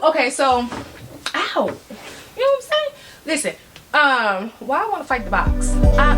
okay, so, ow. You know what I'm saying? Listen, why I want to fight the box? I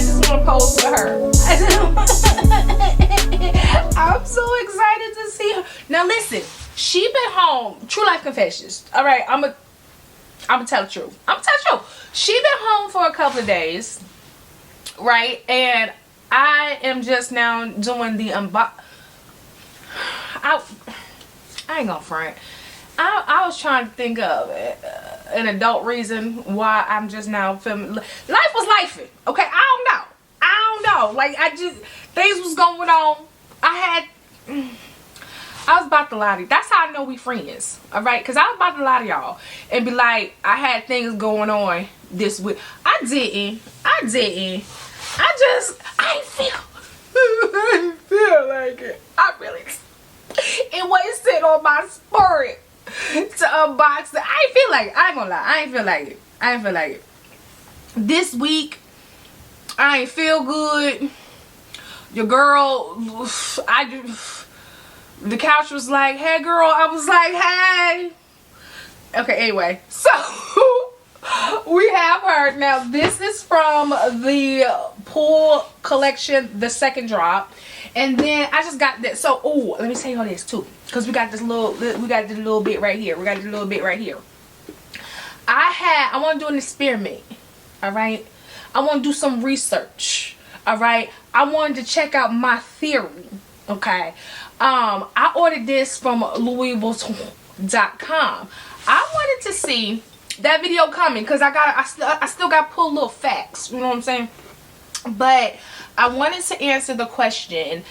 just want to pose for her. I'm so excited to see her. Now listen, she been home. True life confessions. All right, I'm gonna tell the truth. She been home for a couple of days, right? And I am just now doing the unbox. I ain't gonna front. I was trying to think of an adult reason why I'm just now filming. Life was lifing. Okay, I don't know. Like, things was going on. I was about to lie to you. That's how I know we friends. Alright? Because I was about to lie to y'all. And be like, I had things going on this week. I didn't. I ain't feel like it. I really. It wasn't sitting on my spirit to unbox it. I ain't feel like it. I ain't gonna lie. I ain't feel like it. This week, I ain't feel good. Your girl, the couch was like, hey girl. I was like, hey. Okay, anyway. So, we have her. Now, this is from the Pool collection, the second drop. And then I just got this. So, oh, let me tell you all this too. Because we got this little bit right here. I want to do an experiment. Alright? I want to do some research. Alright? I wanted to check out my theory. Okay? I ordered this from Vuitton.com. I wanted to see that video coming because I still got to pull little facts. You know what I'm saying? But I wanted to answer the question,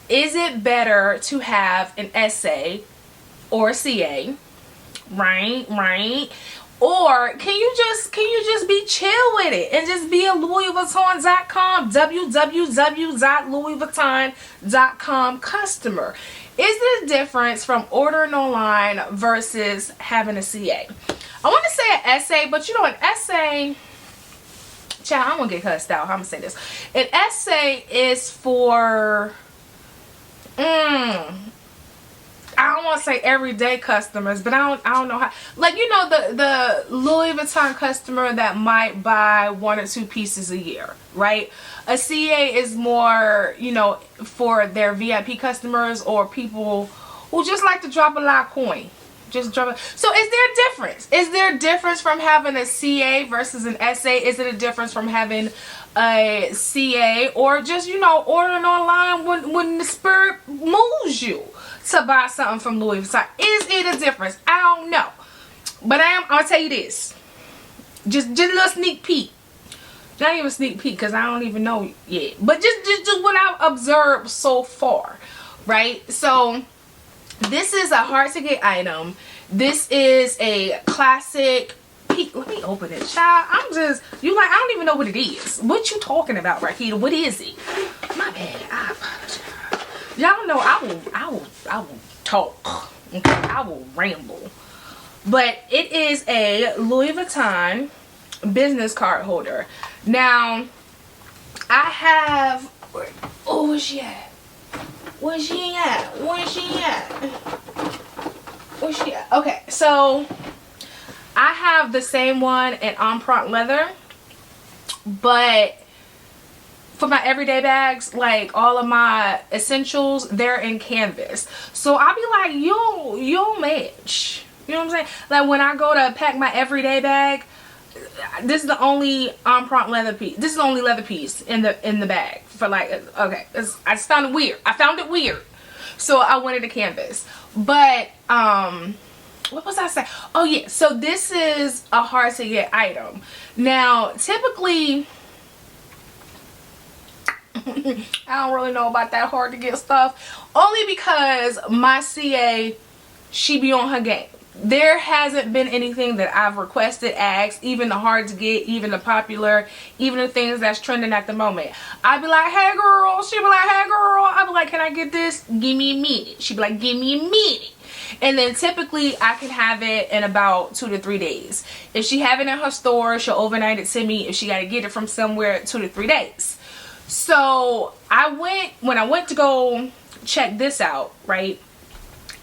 is it better to have an SA or a CA? Right? Or can you just be chill with it and just be a LouisVuitton.com, www.louisvuitton.com customer? Is there a difference from ordering online versus having a CA? I want to say an SA, but you know, an SA, child, I'm gonna get cussed out. I'm gonna say this. An SA is for I don't want to say everyday customers, but I don't know how. Like, you know, the Louis Vuitton customer that might buy 1 or 2 pieces a year, right? A CA is more, you know, for their VIP customers or people who just like to drop a lot of coin. Just drop it. So is there a difference? Is there a difference from having a CA versus an SA? Is it a difference from having a CA or just, you know, ordering online when the spirit moves you to buy something from Louis Vuitton? Is it a difference? I don't know. But I'll tell you this. Just a little sneak peek. Not even a sneak peek because I don't even know yet. But just what I've observed so far. Right? So this is a hard to get item. This is a classic peek. Let me open it, child. I don't even know what it is. What you talking about, Rakita? What is it? My bad. I apologize. Y'all know I will talk. Okay, I will ramble. But it is a Louis Vuitton business card holder. Now, I have. Oh, where's she at? Where's she at? Okay, so I have the same one in empreinte leather, but for my everyday bags, like all of my essentials, they're in canvas. So I'll be like, you don't match. You know what I'm saying? Like when I go to pack my everyday bag, this is the only empreinte leather piece. This is the only leather piece in the bag for like, okay. I just found it weird. So I wanted a canvas. But what was I saying? Oh yeah, so this is a hard to get item. Now typically I don't really know about that hard to get stuff, only because my CA, she be on her game. There hasn't been anything that I've requested, asked, even the hard to get, even the popular, even the things that's trending at the moment. I'd be like, hey girl. She'd be like, hey girl. I'd be like, can I get this? Give me a minute. She'd be like, give me a minute. And then typically I can have it in about 2 to 3 days. If she have it in her store, she'll overnight it to me. If she got to get it from somewhere, 2 to 3 days. So when I went to go check this out, right,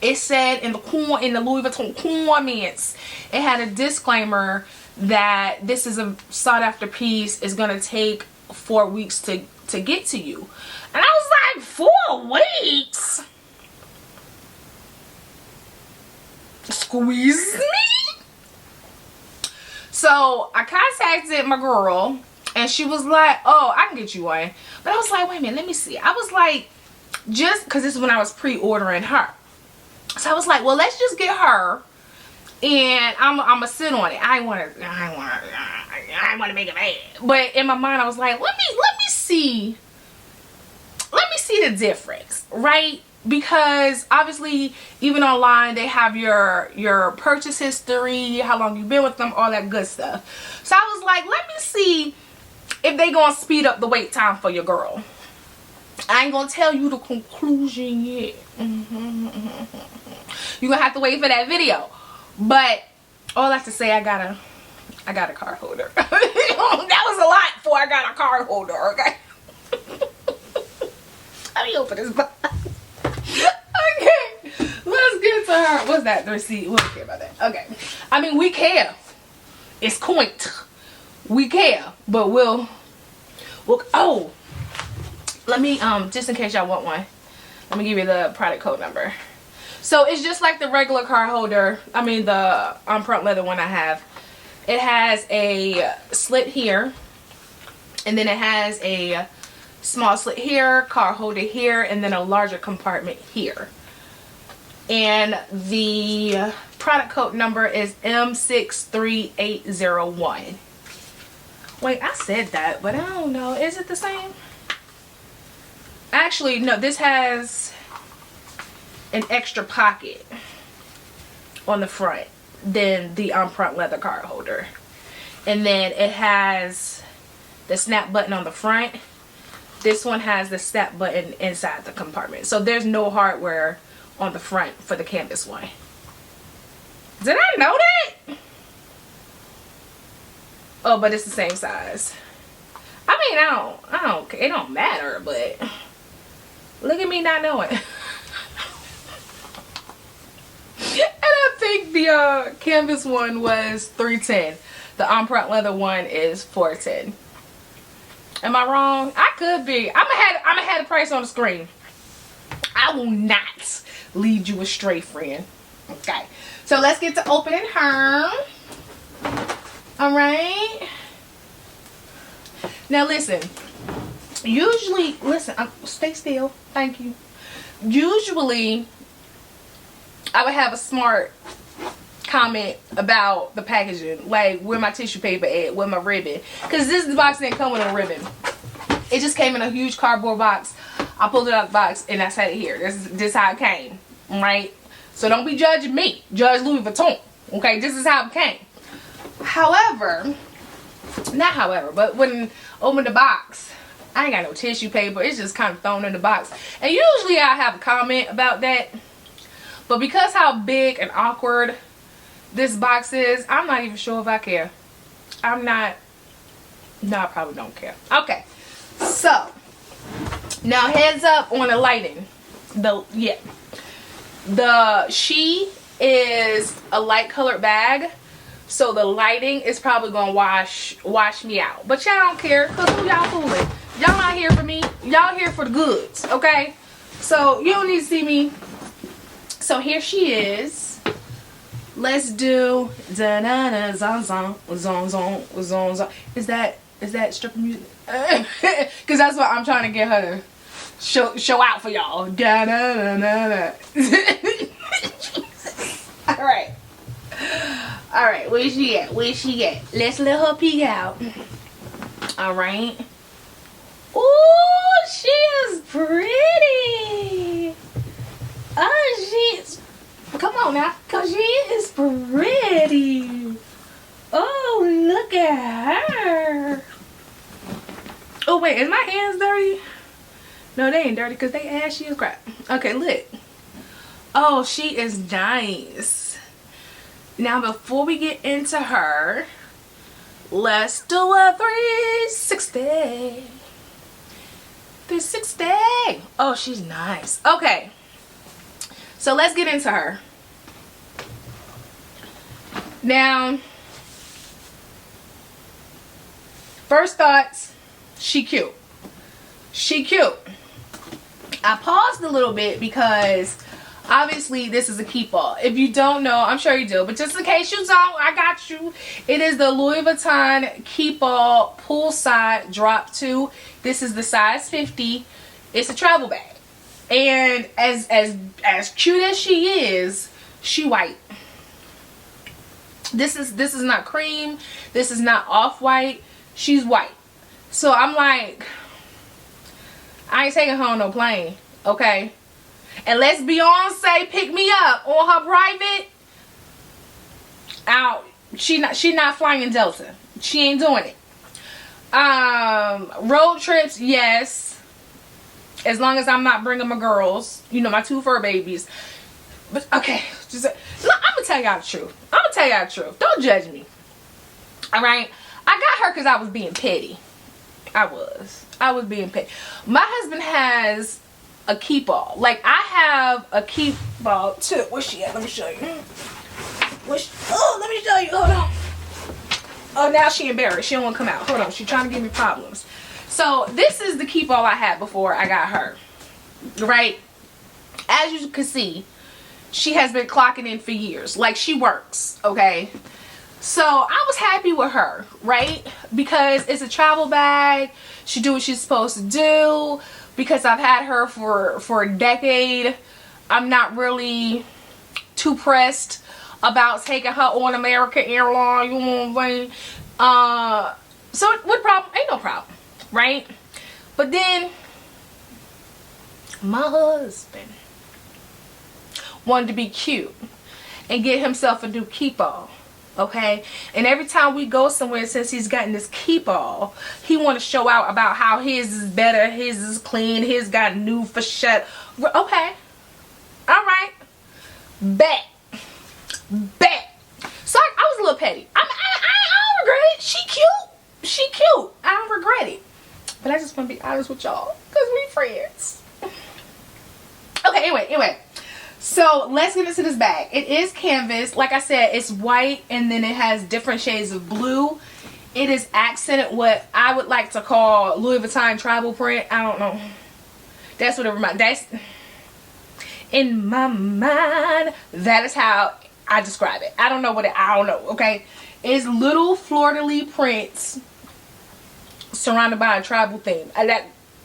it said in the Louis Vuitton comments, it had a disclaimer that this is a sought after piece, is going to take 4 weeks to get to you. And I was like, 4 weeks? Squeeze me? So I contacted my girl and she was like, oh, I can get you one. But I was like, wait a minute, let me see. I was like, just because this is when I was pre-ordering her. So I was like, well, let's just get her and I'm gonna sit on it. I ain't want to make it bad. But in my mind I was like, let me see the difference, right? Because obviously even online they have your purchase history, how long you've been with them, all that good stuff. So I was like, let me see if they gonna speed up the wait time for your girl. I ain't gonna tell you the conclusion yet. You're gonna have to wait for that video. But all that to say, I got a card holder. That was a lot before I got a card holder, okay? Let me open this box. Okay, let's get to her. What's that? The receipt. We don't care about that. Okay. I mean, we care. It's quaint. We care, but we'll oh, let me just in case y'all want one, let me give you the product code number. So it's just like the regular card holder. I mean the front leather one I have. It has a slit here, and then it has a small slit here, card holder here, and then a larger compartment here. And the product code number is M63801. Wait, I said that, but I don't know. Is it the same? Actually, no, this has an extra pocket on the front than the front leather card holder. And then it has the snap button on the front. This one has the snap button inside the compartment. So there's no hardware on the front for the canvas one. Did I know that? Oh, but it's the same size. I mean, I don't, it don't matter, but look at me not knowing. And I think the canvas one was $310. The front leather one is $410. Am I wrong? I could be. I'm gonna have the price on the screen. I will not lead you astray, friend. Okay. So let's get to opening her. All right. Now listen. Usually, listen. Stay still. Thank you. Usually, I would have a smart comment about the packaging, like where my tissue paper at, where my ribbon, because this box didn't come with a ribbon. It just came in a huge cardboard box. I pulled it out of the box and I set it here. This is how it came, right? So don't be judging me, judge Louis Vuitton. Okay, this is how it came. However, not however, but when I opened the box, I ain't got no tissue paper. It's just kind of thrown in the box, and usually I have a comment about that, but because how big and awkward this box is, I'm not even sure if I care. I'm not. No, I probably don't care. Okay, so now heads up on the lighting. She is a light colored bag, so the lighting is probably gonna wash me out. But y'all don't care, cause who y'all fooling? Y'all not here for me. Y'all here for the goods, okay? So you don't need to see me. So here she is. Let's do da da da zon zon zon zon zon zon. Is that stripper music? Cause that's what I'm trying to get her to show out for y'all. Da da da da da. All right. All right. Where she at? Where she at? Let's let her peek out. All right. Ooh, she is pretty. Oh, she's. Come on now, cause she is pretty. Oh, look at her. Oh wait, is my hands dirty? No, they ain't dirty, cause they ashy as crap. Okay, look. Oh, she is nice. Now, before we get into her, let's do a 360. 360. Oh, she's nice. Okay. So let's get into her. Now, first thoughts, she cute. She cute. I paused a little bit because obviously this is a Keepall. If you don't know, I'm sure you do, but just in case you don't, I got you. It is the Louis Vuitton Keepall Poolside Drop 2. This is the size 50. It's a travel bag. And as cute as she is, she white. This is not cream. This is not off-white. She's white. So I'm like, I ain't taking her on no plane, okay? Unless Beyonce pick me up on her private, she not flying in Delta. She ain't doing it. Road trips, yes. As long as I'm not bringing my girls, you know, my 2 fur babies. But okay, just look, I'm gonna tell y'all the truth. I'm gonna tell y'all the truth. Don't judge me. All right, I got her because I was being petty. I was being petty. My husband has a Keepall. Like, I have a Keepall too. Where's she at? Let me show you. Oh, let me show you. Hold on. Oh, now she embarrassed. She don't want to come out. Hold on. She's trying to give me problems. So this is the Keepall I had before I got her. Right? As you can see, she has been clocking in for years. Like, she works. Okay? So I was happy with her, right? Because it's a travel bag. She do what she's supposed to do. Because I've had her for a decade, I'm not really too pressed about taking her on American Airlines. You know what I'm saying? So what problem? Ain't no problem, right? But then my husband wanted to be cute and get himself a new Keepall. Okay, and every time we go somewhere, since he's gotten this Keepall, he want to show out about how his is better, his is clean, his got new for shut. Okay, all right, bet. So I was a little petty. I don't regret it. She cute. I don't regret it. But I just want to be honest with y'all because we friends. Okay, anyway. So let's get into this bag. It is canvas. Like I said, it's white and then it has different shades of blue. It is accented what I would like to call Louis Vuitton travel print. I don't know. That's what it reminds. That's in my mind. That is how I describe it. I don't know I don't know. Okay, it's little fleur-de-lis prints surrounded by a travel theme.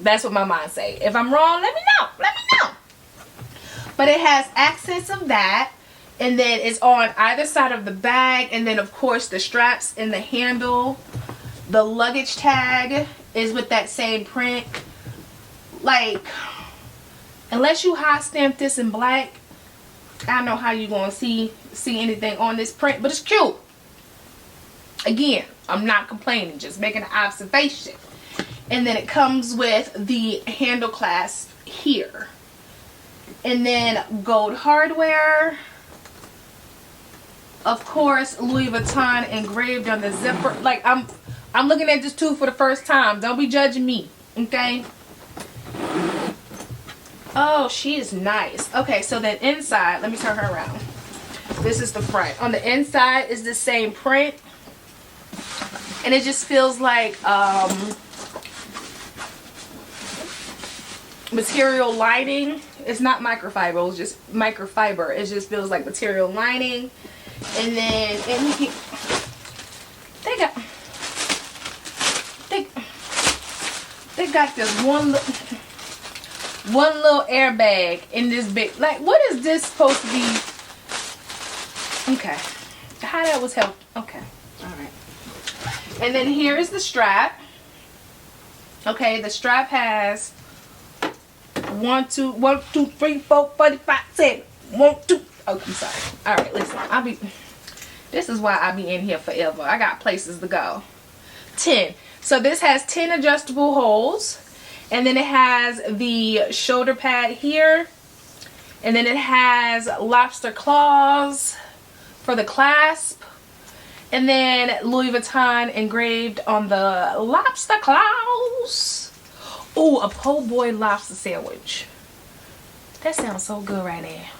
That's what my mind say. If I'm wrong, let me know. But it has accents of that, and then it's on either side of the bag, and then of course the straps and the handle. The luggage tag is with that same print. Like, unless you hot stamp this in black, I don't know how you gonna see anything on this print, but it's cute. Again, I'm not complaining, just making an observation. And then it comes with the handle clasp here. And then gold hardware. Of course, Louis Vuitton engraved on the zipper. Like, I'm looking at this too for the first time. Don't be judging me, okay? Oh, she is nice. Okay, so then inside, let me turn her around. This is the front. On the inside is the same print. And it just feels like material lining. It's not microfiber, it's just microfiber. It just feels like material lining. And then they got this one little airbag in this big. Like, what is this supposed to be? Okay, how that was helped. Okay, all right. And then here is the strap. Okay, the strap has 1, 2, 3, 4, 45, 7. 1, 2. Oh, I'm sorry. All right, listen. This is why I be in here forever. I got places to go. 10. So this has 10 adjustable holes, and then it has the shoulder pad here, And then it has lobster claws for the clasp. And then Louis Vuitton engraved on the lobster claws. Ooh, a po' boy lobster sandwich. That sounds so good right there.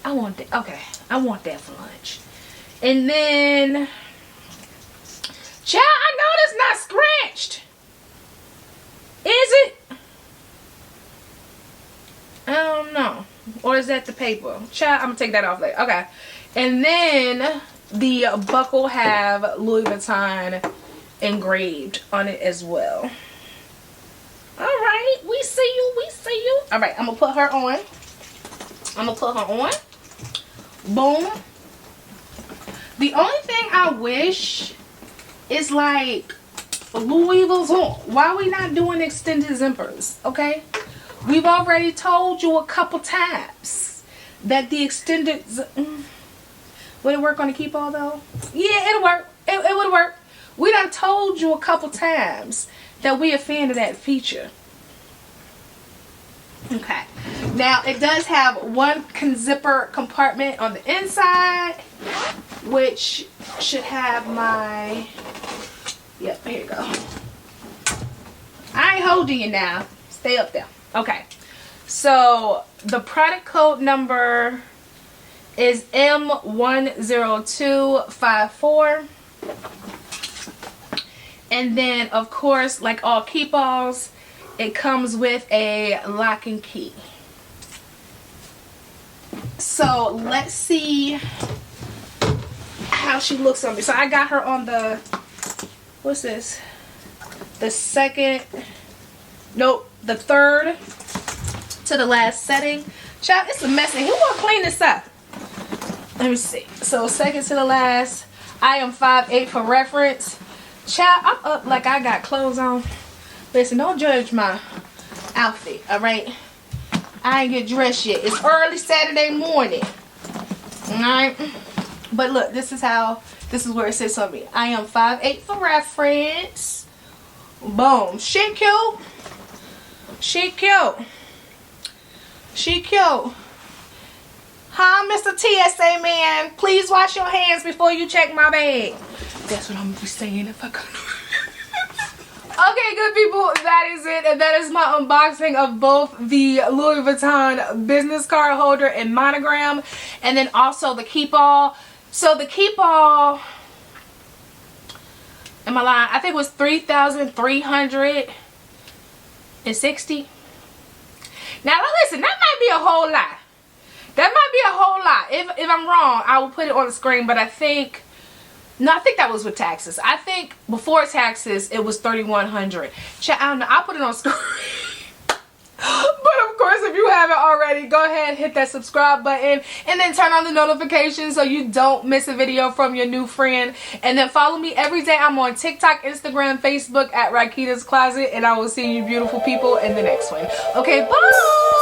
I want that. Okay, I want that for lunch. And then, child, I know that's not scratched. Is it? I don't know. Or is that the paper? Child, I'm gonna take that off later. Okay. And then the buckle have Louis Vuitton engraved on it as well. Alright, we see you, we see you. Alright, I'm gonna put her on. I'm gonna put her on. Boom. The only thing I wish is like Louis Vuitton. Why are we not doing extended zippers? Okay? We've already told you a couple times that the extended... Would it work on the Keepall though? Yeah, it'll work. It would work. We done told you a couple times that we a fan of that feature. Okay. Now, it does have one zipper compartment on the inside, which should have my... Yep, here you go. I ain't holding you now. Stay up there. Okay. So, the product code number is M10254. And then, of course, like all Keepalls, it comes with a lock and key. So, let's see how she looks on me. So, I got her on the... What's this? The second... Nope. The third to the last setting. Child, it's a mess. And who will clean this up? Let me see. So, second to the last. I am 5'8" for reference. Child, I'm up like I got clothes on. Listen, don't judge my outfit, alright? I ain't get dressed yet. It's early Saturday morning. Alright? But look, this is where it sits on me. I am 5'8" for reference. Boom. She cute. She cute. She cute. Huh, Mr. TSA man? Please wash your hands before you check my bag. That's what I'm gonna be saying if I could. Okay, good people, that is it. And that is my unboxing of both the Louis Vuitton business card holder and monogram, and then also the Keepall. So the Keepall, am I lying? I think it was $3,360. Now listen, that might be a whole lot. That might be a whole lot. If I'm wrong, I will put it on the screen, but I think... No, I think that was with taxes. I think before taxes, it was $3,100. I don't know. I'll put it on screen. But of course, if you haven't already, go ahead, hit that subscribe button, and then turn on the notifications so you don't miss a video from your new friend. And then follow me every day. I'm on TikTok, Instagram, Facebook at Rakita's Closet, and I will see you beautiful people in the next one. Okay, bye!